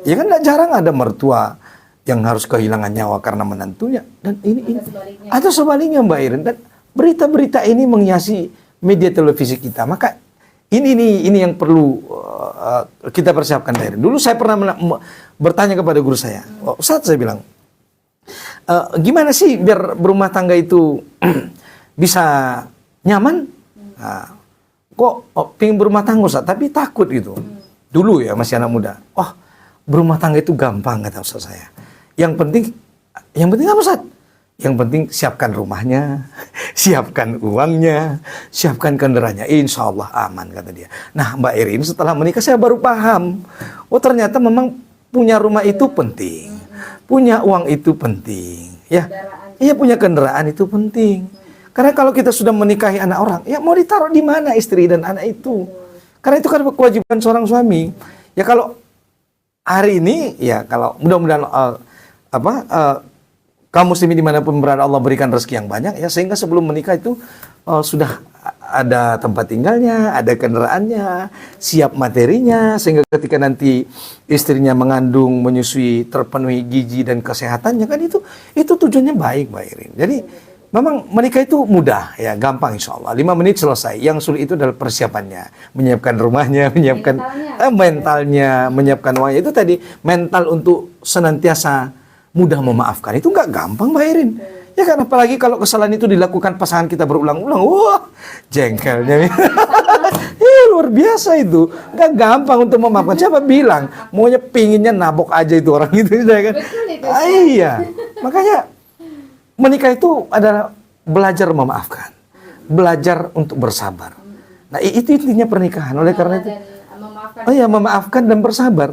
ya kan enggak jarang ada mertua yang harus kehilangan nyawa karena menantunya. Dan ini atau sebaliknya Mbak Irin. Dan berita-berita ini menghiasi media televisi kita. Maka ini yang perlu kita persiapkan Mbak Irin. Dulu saya pernah bertanya kepada guru saya. Ustaz, saya bilang, gimana sih biar berumah tangga itu bisa nyaman? Kok pengen berumah tangga Ustaz, tapi takut gitu. Dulu ya masih anak muda. Wah, berumah tangga itu gampang kata Ustaz saya. Yang penting apa Ustaz? Yang penting siapkan rumahnya, siapkan uangnya, siapkan kendaraannya. Insya Allah aman kata dia. Nah Mbak Irin setelah menikah saya baru paham. Oh ternyata memang punya rumah itu penting, punya uang itu penting. Ya, iya punya kendaraan itu penting. Karena kalau kita sudah menikahi anak orang, ya mau ditaruh di mana istri dan anak itu? Karena itu kan kewajiban seorang suami. Ya kalau hari ini, ya kalau mudah-mudahan kaum muslimin dimanapun berada Allah berikan rezeki yang banyak, ya sehingga sebelum menikah itu sudah ada tempat tinggalnya, ada kendaraannya, siap materinya, sehingga ketika nanti istrinya mengandung, menyusui, terpenuhi gizi dan kesehatannya, kan itu tujuannya baik Mbak Irin. Jadi memang menikah itu mudah, ya gampang insya Allah. 5 menit selesai. Yang sulit itu adalah persiapannya, menyiapkan rumahnya, menyiapkan mentalnya, menyiapkan uangnya. Itu tadi mental untuk senantiasa mudah memaafkan. Itu nggak gampang Mbak Irin. Ya kan apalagi kalau kesalahan itu dilakukan pasangan kita berulang-ulang, wah jengkelnya. Luar biasa itu. Nggak gampang untuk memaafkan. Siapa bilang maunya pinginnya nabok aja itu orang itu, ya kan? Iya. Makanya menikah itu adalah belajar memaafkan, belajar untuk bersabar. Nah itu intinya pernikahan. Oleh karena itu, memaafkan dan bersabar.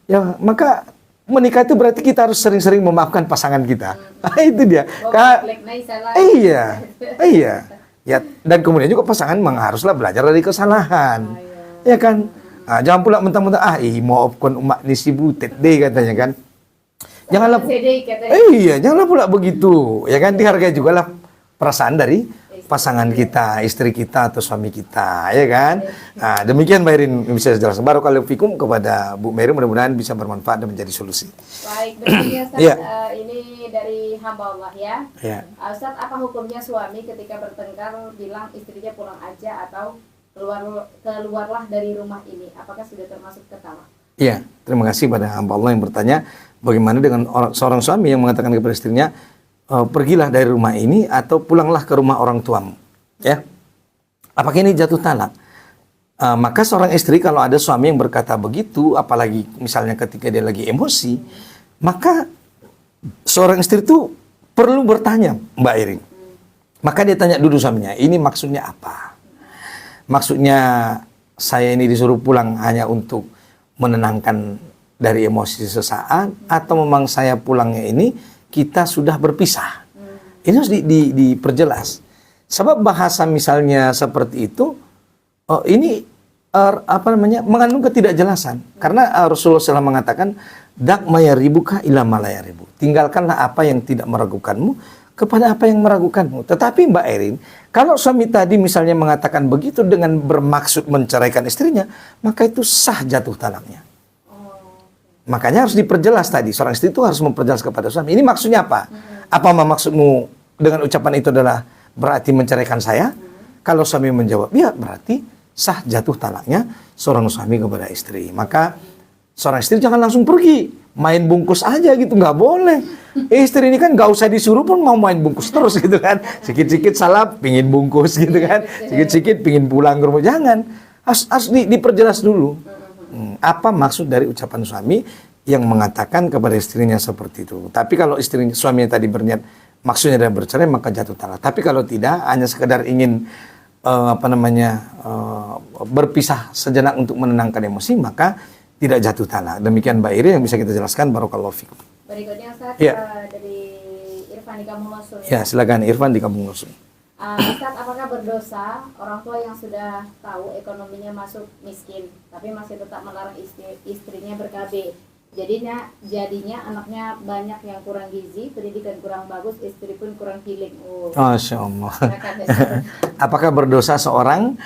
Ya maka menikah itu berarti kita harus sering-sering memaafkan pasangan kita. Itu dia. Iya. Ya dan kemudian juga pasangan memang haruslah belajar dari kesalahan. Ya kan. Jangan pula mentang-mentang maafkan umat ni si butet deh katanya kan. Janganlah janganlah pula begitu. Ya kan dihargai juga lah perasaan dari pasangan kita, istri kita atau suami kita, ya kan? Nah, demikian Mbak Irin bisa jelaskan. Barakallahu fikum kepada Bu Mary, mudah-mudahan bisa bermanfaat dan menjadi solusi. Baik, berikutnya Ustaz, ini dari hamba Allah ya. Ustaz, apa hukumnya suami ketika bertengkar bilang istrinya pulang aja atau keluarlah dari rumah ini? Apakah sudah termasuk talak? Iya, terima kasih pada hamba Allah yang bertanya bagaimana dengan seorang suami yang mengatakan kepada istrinya, pergilah dari rumah ini atau pulanglah ke rumah orang tuamu, ya. Apakah ini jatuh talak? Maka seorang istri kalau ada suami yang berkata begitu, apalagi misalnya ketika dia lagi emosi, maka seorang istri itu perlu bertanya, Mbak Irin. Maka dia tanya dulu suaminya, ini maksudnya apa? Maksudnya saya ini disuruh pulang hanya untuk menenangkan dari emosi sesaat, atau memang saya pulangnya ini kita sudah berpisah. Ini harus diperjelas. Sebab bahasa misalnya seperti itu, ini mengandung ketidakjelasan. Karena Rasulullah SAW mengatakan, dak mayaribuka ila malayaribu. Tinggalkanlah apa yang tidak meragukanmu kepada apa yang meragukanmu. Tetapi Mbak Erin, kalau suami tadi misalnya mengatakan begitu dengan bermaksud menceraikan istrinya, maka itu sah jatuh talaknya. Makanya harus diperjelas tadi. Seorang istri itu harus memperjelas kepada suami. Ini maksudnya apa? Apa maksudmu dengan ucapan itu adalah berarti menceraikan saya? Kalau suami menjawab, ya berarti sah jatuh talaknya seorang suami kepada istri. Maka seorang istri jangan langsung pergi. Main bungkus aja gitu. Nggak boleh. Istri ini kan nggak usah disuruh pun mau main bungkus terus gitu kan. Sikit-sikit salah pingin bungkus gitu kan. Sikit-sikit pingin pulang ke rumah. Jangan. Harus diperjelas dulu. Apa maksud dari ucapan suami yang mengatakan kepada istrinya seperti itu. Tapi kalau suaminya tadi berniat maksudnya adalah bercerai, maka jatuh talak. Tapi kalau tidak, hanya sekedar ingin berpisah sejenak untuk menenangkan emosi, maka tidak jatuh talak. Demikian Mbak Irin yang bisa kita jelaskan. Barakallahu fikum. Berikutnya Ustaz, Ya. dari Irfan di Kampung Losul. Ya, silakan Irfan di Kampung Losul. Ustaz, apakah berdosa orang tua yang sudah tahu ekonominya masuk miskin, tapi masih tetap melarang istrinya ber-KB? Jadinya anaknya banyak yang kurang gizi, pendidikan kurang bagus, istri pun kurang healing. Masya Allah. Silakan, Ustaz. Apakah berdosa seorang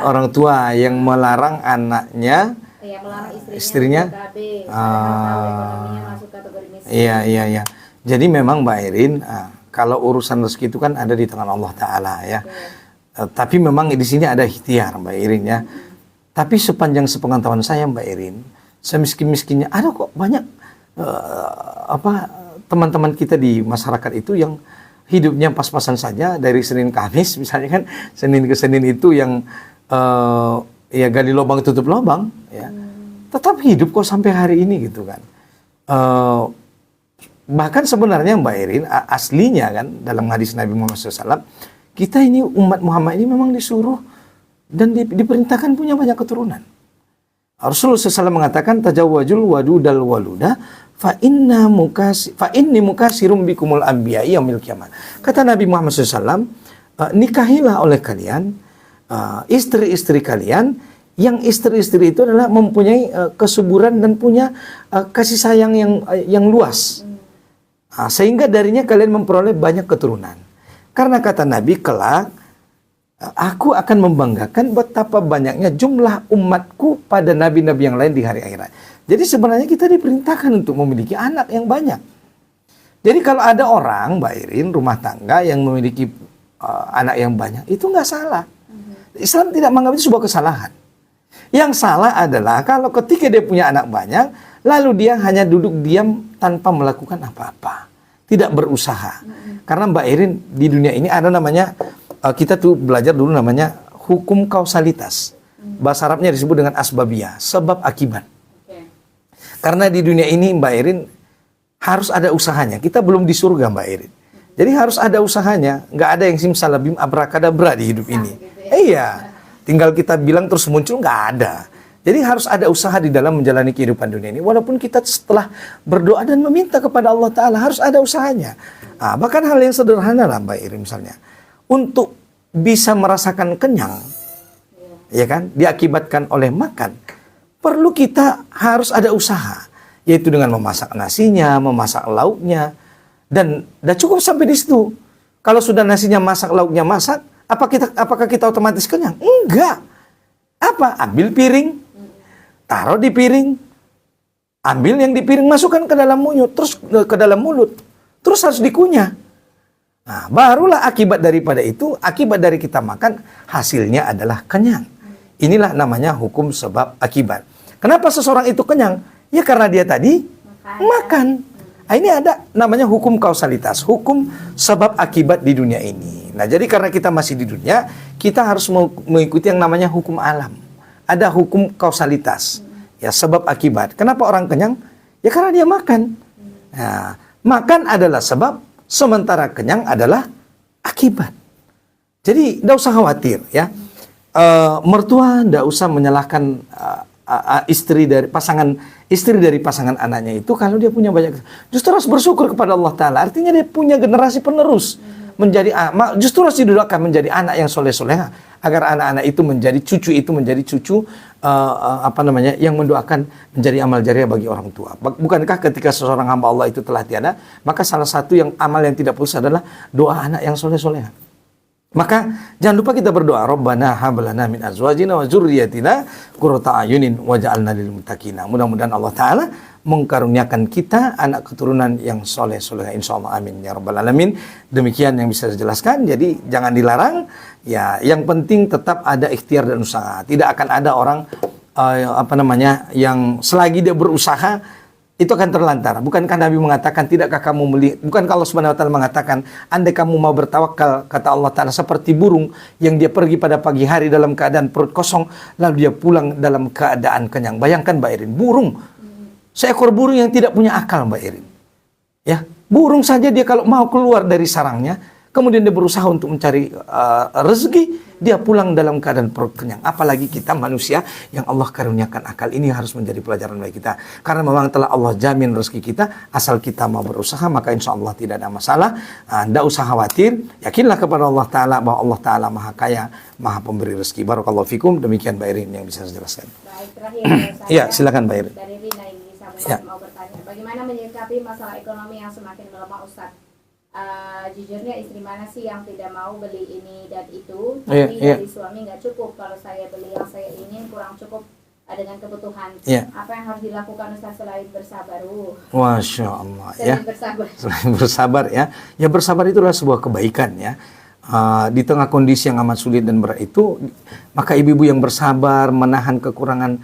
orang tua yang melarang anaknya, Ya, melarang istrinya ber-KB, padahal tahu ekonominya masuk kategori miskin. Iya. Jadi memang Mbak Irin, kalau urusan rezeki itu kan ada di tangan Allah Ta'ala ya. Tapi memang di sini ada ikhtiar Mbak Irin ya. Tapi sepanjang sepengetahuan saya Mbak Irin, semiskin-miskinnya ada kok banyak teman-teman kita di masyarakat itu yang hidupnya pas-pasan saja dari Senin ke Kamis, misalnya kan Senin ke Senin itu yang ya gali lubang tutup lubang ya. Tetap hidup kok sampai hari ini gitu kan. Bahkan sebenarnya Mbak Irin, aslinya kan dalam hadis Nabi Muhammad SAW, kita ini umat Muhammad ini memang disuruh dan diperintahkan punya banyak keturunan. Rasulullah SAW mengatakan, tajawwajul wadudal waluda fa inni mukasirum bikumul anbiya yaumil qiyamah. Kata Nabi Muhammad SAW, nikahilah oleh kalian istri-istri kalian, yang istri-istri itu adalah mempunyai kesuburan dan punya kasih sayang yang luas. Sehingga darinya kalian memperoleh banyak keturunan. Karena kata Nabi, kelak aku akan membanggakan betapa banyaknya jumlah umatku pada nabi-nabi yang lain di hari akhirat. Jadi sebenarnya kita diperintahkan untuk memiliki anak yang banyak. Jadi kalau ada orang, Mbak Irin, rumah tangga yang memiliki anak yang banyak, itu nggak salah. Islam tidak menganggap itu sebuah kesalahan. Yang salah adalah kalau ketika dia punya anak banyak, lalu dia hanya duduk diam tanpa melakukan apa-apa, tidak berusaha. Karena Mbak Irin, di dunia ini ada namanya, kita tuh belajar dulu namanya hukum kausalitas. Bahasa Arabnya disebut dengan asbabiyah, sebab akibat. Karena di dunia ini Mbak Irin harus ada usahanya. Kita belum di surga Mbak Irin. Jadi harus ada usahanya. Nggak ada yang simsalabim abrakadabra di hidup ini. Iya. Tinggal kita bilang terus muncul, nggak ada. Jadi harus ada usaha di dalam menjalani kehidupan dunia ini. Walaupun kita setelah berdoa dan meminta kepada Allah Ta'ala, harus ada usahanya. Bahkan hal yang sederhana lah Mbak Irin misalnya. Untuk bisa merasakan kenyang, ya kan, diakibatkan oleh makan, perlu kita harus ada usaha. Yaitu dengan memasak nasinya, memasak lauknya. Dan cukup sampai di situ. Kalau sudah nasinya masak, lauknya masak, apakah kita otomatis kenyang? Enggak. Apa? Ambil piring, taruh di piring, ambil yang di piring, masukkan ke dalam mulut, terus harus dikunyah. Nah, barulah akibat daripada itu, akibat dari kita makan, hasilnya adalah kenyang. Inilah namanya hukum sebab akibat. Kenapa seseorang itu kenyang? Ya karena dia tadi makan. Ini ada namanya hukum kausalitas, hukum sebab akibat di dunia ini. Nah, jadi karena kita masih di dunia, kita harus mengikuti yang namanya hukum alam. Ada hukum kausalitas, ya sebab akibat. Kenapa orang kenyang? Ya karena dia makan. Nah, makan adalah sebab, sementara kenyang adalah akibat. Jadi tidak usah khawatir ya. Mertua tidak usah menyalahkan istri dari pasangan anaknya itu kalau dia punya banyak. Justru harus bersyukur kepada Allah Ta'ala. Artinya dia punya generasi penerus. Justru harus didoakan menjadi anak yang soleh-soleha, agar anak-anak itu menjadi cucu yang mendoakan menjadi amal jariah bagi orang tua. Bukankah ketika seseorang hamba Allah itu telah tiada, maka salah satu amal yang tidak putus adalah doa anak yang soleh-soleha. Maka jangan lupa kita berdoa, Rabbana hab lana min azwajina wa dzurriyyatina qurrata a'yunin waj'alna lil muttaqina. Mudah-mudahan Allah Ta'ala mengkaruniakan kita anak keturunan yang soleh-soleh, insyaallah, amin ya rabbal alamin. Demikian yang bisa saya jelaskan. Jadi jangan dilarang, ya yang penting tetap ada ikhtiar dan usaha. Tidak akan ada orang yang selagi dia berusaha itu akan terlantar. Bukankah Nabi mengatakan, tidakkah kamu melihat, bukankah Allah Subhanahu wa taala mengatakan, andai kamu mau bertawakal, kata Allah Ta'ala, seperti burung yang dia pergi pada pagi hari dalam keadaan perut kosong, lalu dia pulang dalam keadaan kenyang. Bayangkan Mbak Irin, burung, seekor burung yang tidak punya akal Mbak Irin. Ya, burung saja dia kalau mau keluar dari sarangnya, kemudian dia berusaha untuk mencari rezeki, dia pulang dalam keadaan perut kenyang. Apalagi kita manusia yang Allah karuniakan akal, ini harus menjadi pelajaran bagi kita. Karena memang telah Allah jamin rezeki kita, asal kita mau berusaha, maka insya Allah tidak ada masalah. Tidak usah khawatir, yakinlah kepada Allah Ta'ala bahwa Allah Ta'ala maha kaya, maha pemberi rezeki. Barakallahu fikum, demikian Mbak Irin yang bisa saya jelaskan. Baik, terakhir Iya, silakan Mbak Irin. dari Rina ini Ya. mau bertanya, bagaimana menyikapi masalah ekonomi yang semakin melemah, Ustaz? Jujurnya istri mana sih yang tidak mau beli ini dan itu, tapi Iya. dari suami nggak cukup. Kalau saya beli yang saya ingin kurang cukup dengan kebutuhan. Iya. Apa yang harus dilakukan Ustaz selain bersabar? Masya Allah ya. Selain bersabar. Selain bersabar ya. Ya bersabar itulah sebuah kebaikan ya. Di tengah kondisi yang amat sulit dan berat itu, maka ibu-ibu yang bersabar menahan kekurangan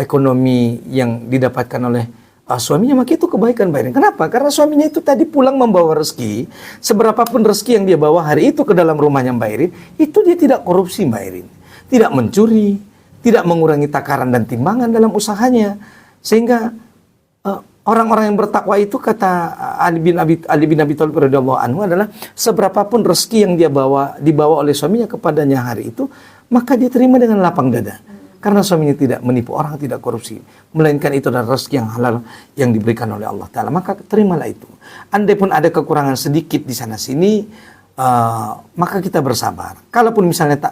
ekonomi yang didapatkan oleh suaminya, maka itu kebaikan Mbak Irin. Kenapa? Karena suaminya itu tadi pulang membawa rezeki, seberapapun rezeki yang dia bawa hari itu ke dalam rumahnya Mbak Irin, itu dia tidak korupsi Mbak Irin, tidak mencuri, tidak mengurangi takaran dan timbangan dalam usahanya. Sehingga orang-orang yang bertakwa itu, kata Ali bin Abi Thalib radhiyallahu anhu, adalah seberapapun rezeki yang dibawa oleh suaminya kepadanya hari itu, maka dia terima dengan lapang dada. Karena suaminya tidak menipu orang, tidak korupsi, melainkan itu adalah rezeki yang halal yang diberikan oleh Allah Ta'ala, maka terimalah itu. Andai pun ada kekurangan sedikit di sana sini, maka kita bersabar. Kalaupun misalnya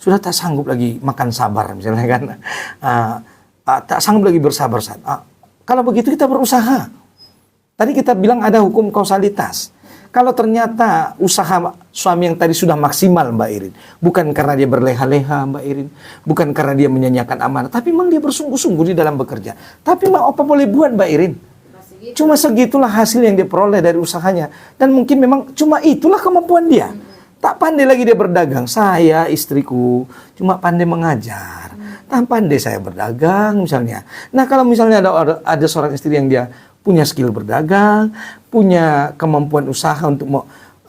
sudah tak sanggup lagi makan sabar misalnya kan, tak sanggup lagi bersabar, kalau begitu kita berusaha. Tadi kita bilang ada hukum kausalitas. Kalau ternyata usaha suami yang tadi sudah maksimal Mbak Irin, bukan karena dia berleha-leha Mbak Irin, bukan karena dia menyanyiakan amanah, tapi memang dia bersungguh-sungguh di dalam bekerja. Tapi mau apa boleh buat Mbak Irin? Cuma segitulah hasil yang dia peroleh dari usahanya. Dan mungkin memang cuma itulah kemampuan dia. Tak pandai lagi dia berdagang. Saya, istriku, cuma pandai mengajar. Tak pandai saya berdagang misalnya. Nah kalau misalnya ada seorang istri yang dia punya skill berdagang, punya kemampuan usaha untuk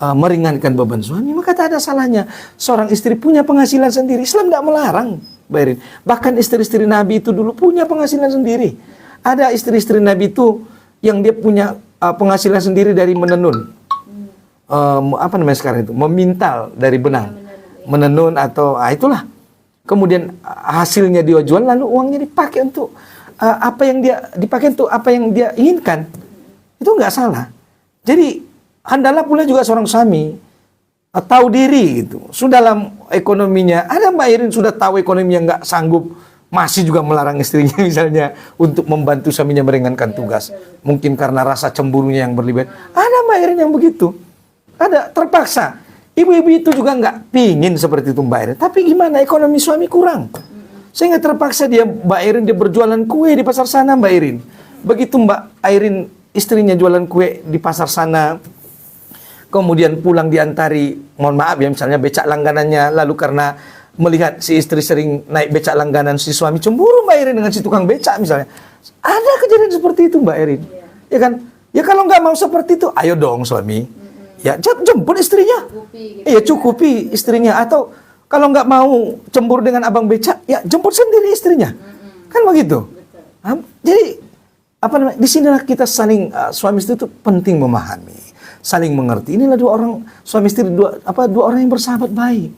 meringankan beban suami, maka tak ada salahnya. Seorang istri punya penghasilan sendiri. Islam tidak melarang, Mbak Irin. Bahkan istri-istri Nabi itu dulu punya penghasilan sendiri. Ada istri-istri Nabi itu yang dia punya penghasilan sendiri dari menenun. Apa namanya sekarang itu? Memintal dari benang. Menenun atau itulah. Kemudian hasilnya dia jual, lalu uangnya dipakai untuk apa yang dia dipakai untuk apa yang dia inginkan. Itu nggak salah. Jadi hendaklah pula juga seorang suami tahu diri gitu. Sudah dalam ekonominya, ada Mbak Irin sudah tahu ekonominya nggak sanggup, masih juga melarang istrinya misalnya untuk membantu suaminya meringankan tugas. Mungkin karena rasa cemburunya yang berlebihan. Ada Mbak Irin yang begitu. Ada, terpaksa. Ibu-ibu itu juga nggak pingin seperti itu Mbak Irin. Tapi gimana, ekonomi suami kurang. Sehingga terpaksa Mbak Irin dia berjualan kue di pasar sana Mbak Irin. Begitu Mbak Irin istrinya jualan kue di pasar sana, kemudian pulang diantari, mohon maaf ya, misalnya becak langganannya, lalu karena melihat si istri sering naik becak langganan, si suami cemburu Mbak Irin dengan si tukang becak misalnya. Ada kejadian seperti itu Mbak Irin. Ya kan? Ya kalau nggak mau seperti itu, ayo dong suami. Ya jemput istrinya. Iya cukupi istrinya. Atau kalau nggak mau cemburu dengan abang becak, ya jemput sendiri istrinya. Kan begitu. Jadi apa namanya? Di sinilah kita saling suami istri itu penting memahami, saling mengerti. Inilah dua orang suami istri, dua orang yang bersahabat baik.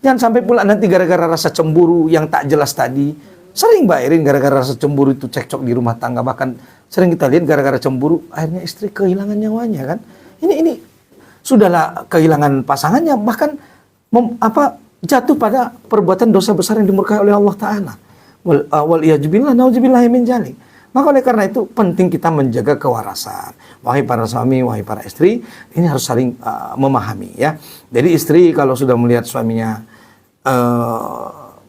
Jangan sampai pula nanti gara-gara rasa cemburu yang tak jelas tadi. Sering Mbak Irin gara-gara rasa cemburu itu cekcok di rumah tangga, bahkan sering kita lihat gara-gara cemburu akhirnya istri kehilangan nyawanya kan. Ini sudahlah kehilangan pasangannya, bahkan jatuh pada perbuatan dosa besar yang dimurkai oleh Allah Ta'ala. Waliyahzubillah, nauzubillah min dzalik. Maka oleh karena itu penting kita menjaga kewarasan. Wahai para suami, wahai para istri, ini harus saling memahami ya. Jadi istri kalau sudah melihat suaminya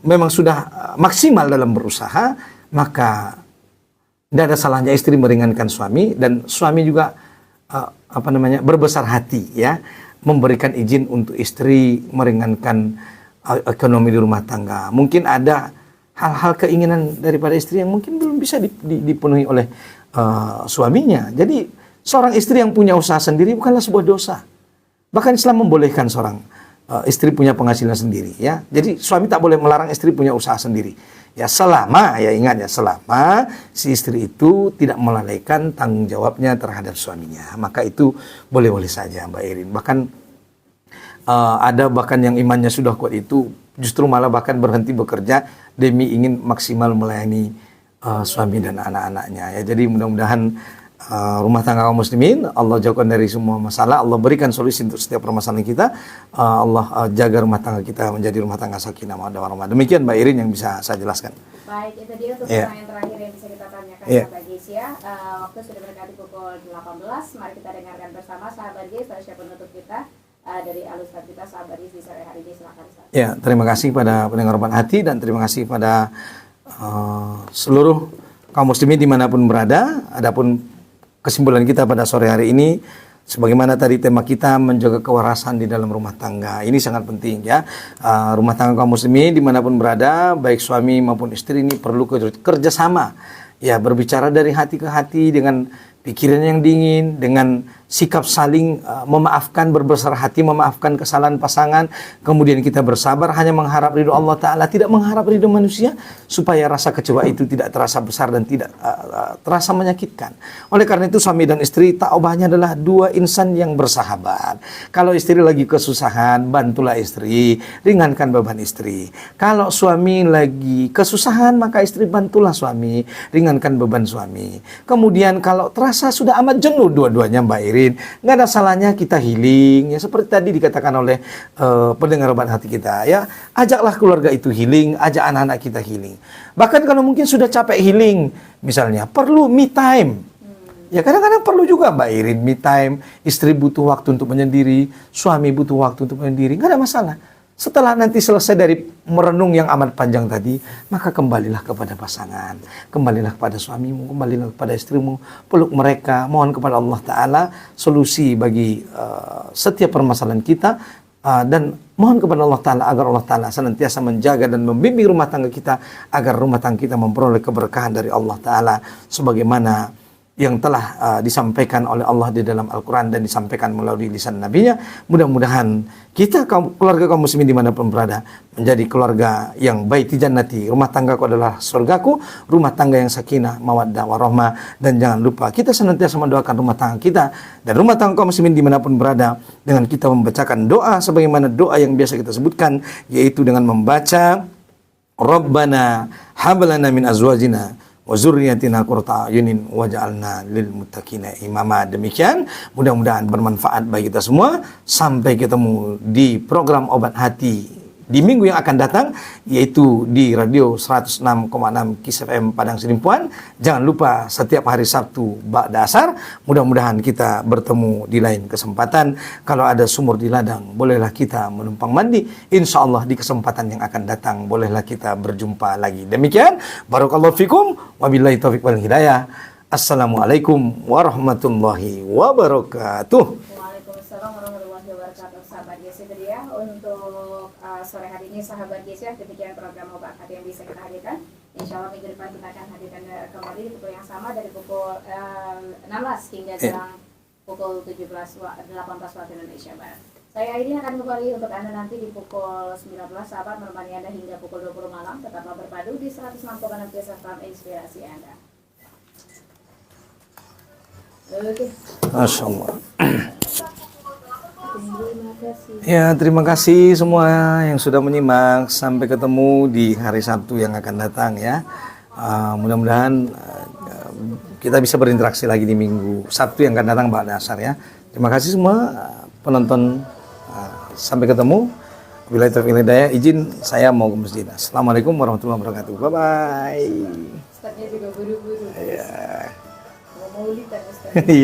memang sudah maksimal dalam berusaha, maka tidak ada salahnya istri meringankan suami, dan suami juga berbesar hati ya, memberikan izin untuk istri meringankan ekonomi di rumah tangga. Mungkin ada hal-hal keinginan daripada istri yang mungkin belum bisa dipenuhi oleh suaminya. Jadi seorang istri yang punya usaha sendiri bukanlah sebuah dosa. Bahkan Islam membolehkan seorang istri punya penghasilan sendiri ya. Jadi suami tak boleh melarang istri punya usaha sendiri. Ya selama, ya ingat ya, selama si istri itu tidak melalaikan tanggung jawabnya terhadap suaminya, maka itu boleh-boleh saja Mbak Irin. Bahkan ada bahkan yang imannya sudah kuat itu justru malah bahkan berhenti bekerja demi ingin maksimal melayani suami dan anak-anaknya ya. Jadi mudah-mudahan rumah tangga kaum muslimin Allah jauhkan dari semua masalah, Allah berikan solusi untuk setiap permasalahan kita, Allah jaga rumah tangga kita menjadi rumah tangga sakinah mawaddah warahmah. Demikian Mbak Irin yang bisa saya jelaskan. Baik, itu dia untuk pertanyaan terakhir yang bisa kita tanyakan sahabat Gies ya. Waktu sudah mendekati pukul 18, mari kita dengarkan bersama sahabat Gies pada penutup kita dari Al-Ustaz kita sahabat Gies di sore hari ini. Silakan Ustaz. Ya, terima kasih pada pendengar Roban Hati dan terima kasih pada seluruh kaum muslimin dimanapun berada. Adapun kesimpulan kita pada sore hari ini, sebagaimana tadi tema kita menjaga kewarasan di dalam rumah tangga. Ini sangat penting ya. Rumah tangga kaum muslimin dimanapun berada, baik suami maupun istri ini perlu kerjasama. Ya, berbicara dari hati ke hati dengan pikiran yang dingin, dengan sikap saling memaafkan, berbesar hati memaafkan kesalahan pasangan, kemudian kita bersabar hanya mengharap ridho Allah Ta'ala, tidak mengharap ridho manusia, supaya rasa kecewa itu tidak terasa besar dan tidak terasa menyakitkan. Oleh karena itu suami dan istri taubahnya adalah dua insan yang bersahabat. Kalau istri lagi kesusahan, bantulah istri, ringankan beban istri. Kalau suami lagi kesusahan, maka istri bantulah suami, ringankan beban suami. Kemudian kalau terasa sudah amat jenuh dua-duanya Mbak Irin, nggak ada salahnya kita healing ya, seperti tadi dikatakan oleh pendengar Roban Hati kita ya, ajaklah keluarga itu healing, ajak anak-anak kita healing. Bahkan kalau mungkin sudah capek healing misalnya, perlu me time ya, kadang-kadang perlu juga Mbak Irin me time. Istri butuh waktu untuk menyendiri, suami butuh waktu untuk menyendiri, nggak ada masalah. Setelah nanti selesai dari merenung yang amat panjang tadi, maka kembalilah kepada pasangan, kembalilah kepada suamimu, kembalilah kepada istrimu, peluk mereka, mohon kepada Allah Ta'ala solusi bagi setiap permasalahan kita, dan mohon kepada Allah Ta'ala agar Allah Ta'ala senantiasa menjaga dan membimbing rumah tangga kita, agar rumah tangga kita memperoleh keberkahan dari Allah Ta'ala, sebagaimana yang telah disampaikan oleh Allah di dalam Al-Quran dan disampaikan melalui lisan Nabi-Nya. Mudah-mudahan kita keluarga kaum muslimin dimanapun berada menjadi keluarga yang baiti jannati, rumah tanggaku adalah surgaku, rumah tangga yang sakinah mawaddah warahmah. Dan jangan lupa kita senantiasa mendoakan rumah tangga kita dan rumah tangga kaum muslimin dimanapun berada dengan kita membacakan doa sebagaimana doa yang biasa kita sebutkan, yaitu dengan membaca Rabbana hablana min azwajina wa zurriyatina qurrata ayunin waj'alna lil muttaqina imama. Demikian, mudah-mudahan bermanfaat bagi kita semua. Sampai ketemu di program Obat Hati di minggu yang akan datang, yaitu di radio 106,6 KIS FM Padang Sidimpuan. Jangan lupa setiap hari Sabtu ba'da asar. Mudah-mudahan kita bertemu di lain kesempatan. Kalau ada sumur di ladang, bolehlah kita menumpang mandi. Insya Allah di kesempatan yang akan datang, bolehlah kita berjumpa lagi. Demikian, barakallahu fikum, wabillahi taufiq wal hidayah. Assalamualaikum warahmatullahi wabarakatuh. Waalaikumsalam warahmatullahi wabarakatuh. Sahabat Gies itu dia untuk sore hari ini sahabat Gies ya, demikian program Obat Hati yang bisa kita hadirkan. Insya Allah minggu depan kita akan hadirkan kembali di pukul yang sama dari pukul 16 hingga jelang pukul 18 waktu Indonesia Barat. Saya Aidin akan kembali untuk Anda nanti di pukul 19, sahabat, menemani Anda hingga pukul 20 malam. Tetaplah berpadu di 106,6 KIS FM, inspirasi Anda. Oke. Masya Allah. Ya, terima kasih semua yang sudah menyimak. Sampai ketemu di hari Sabtu yang akan datang ya. Mudah-mudahan kita bisa berinteraksi lagi di minggu Sabtu yang akan datang ba'da asar ya. Terima kasih semua penonton. Sampai ketemu. Wabillahi taufiq wal hidayah. Izin saya mau ke masjid. Assalamualaikum warahmatullahi wabarakatuh. Bye bye. Ustaznya juga buru-buru. Ya. Mau lihat Ustaz.